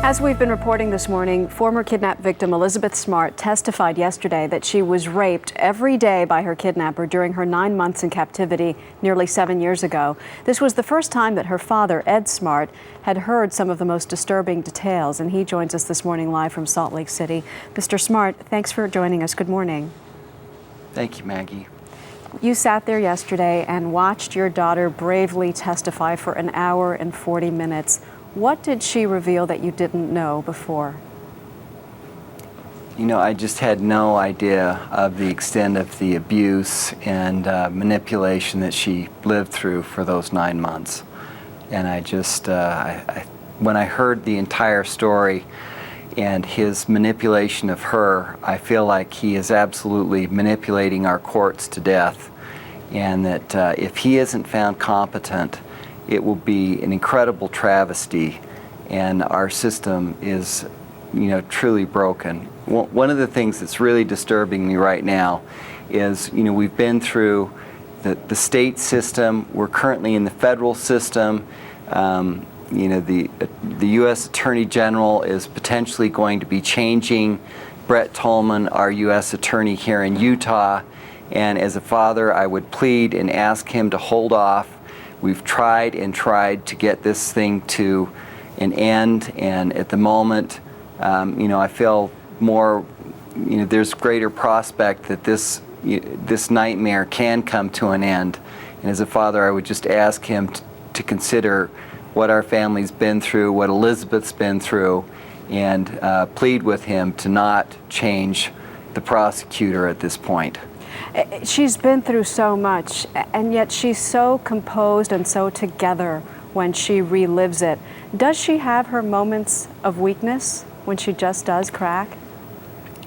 As we've been reporting this morning, former kidnap victim Elizabeth Smart testified yesterday that she was raped every day by her kidnapper during her 9 months in captivity nearly 7 years ago. This was the first time that her father, Ed Smart, had heard some of the most disturbing details, and he joins us this morning live from Salt Lake City. Mr. Smart, thanks for joining us. Good morning. Thank you, Maggie. You sat there yesterday and watched your daughter bravely testify for an hour and 40 minutes. What did she reveal that you didn't know before? You know, I just had no idea of the extent of the abuse and manipulation that she lived through for those 9 months. And I just, when I heard the entire story and his manipulation of her, I feel like he is absolutely manipulating our courts to death. And that if he isn't found competent, it will be an incredible travesty, and our system is, truly broken. One of the things that's really disturbing me right now is, we've been through the state system, we're currently in the federal system. The U.S. Attorney General is potentially going to be changing Brett Tolman, our U.S. Attorney here in Utah, and as a father, I would plead and ask him to hold off. We've tried and tried to get this thing to an end, and at the moment, I feel more, there's greater prospect that this nightmare can come to an end. And as a father, I would just ask him to consider what our family's been through, what Elizabeth's been through, and plead with him to not change the prosecutor at this point. She's been through so much, and yet she's so composed and so together when she relives it. Does she have her moments of weakness when she just does crack?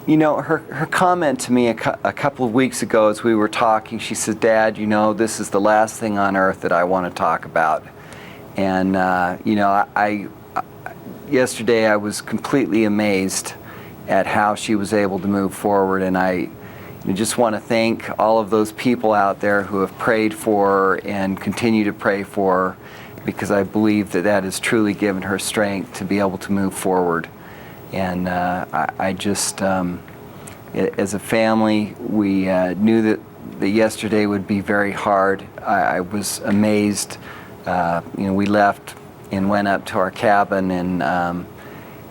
Her comment to me a couple of weeks ago as we were talking, she said, "Dad, this is the last thing on earth that I want to talk about." And, yesterday I was completely amazed at how she was able to move forward, and I just want to thank all of those people out there who have prayed for her and continue to pray for her, because I believe that has truly given her strength to be able to move forward. And I just, as a family, we knew that yesterday would be very hard. I was amazed. We left and went up to our cabin and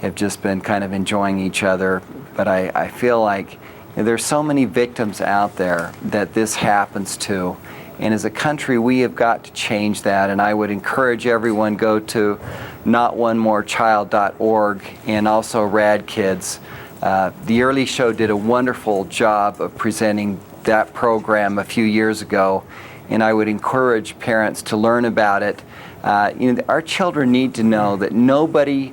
have just been kind of enjoying each other. But I feel like there's so many victims out there that this happens to, and as a country we have got to change that. And I would encourage everyone, go to notonemorechild.org and also Rad Kids. The Early Show did a wonderful job of presenting that program a few years ago, and I would encourage parents to learn about it. Our children need to know that nobody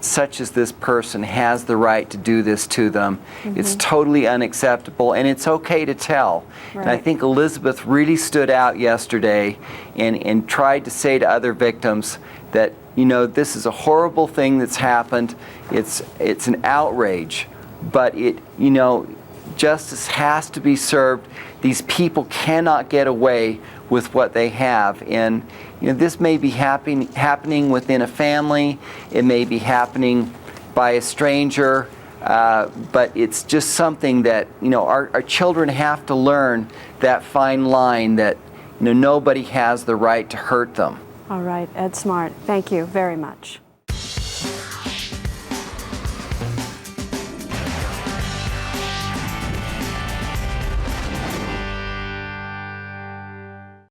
such as this person has the right to do this to them. Mm-hmm. It's totally unacceptable, and it's okay to tell. Right. And I think Elizabeth really stood out yesterday and tried to say to other victims that, this is a horrible thing that's happened. It's an outrage, but justice has to be served. These people cannot get away with what they have. And this may be happening within a family. It may be happening by a stranger. But it's just something that our children have to learn, that fine line that nobody has the right to hurt them. All right, Ed Smart, thank you very much.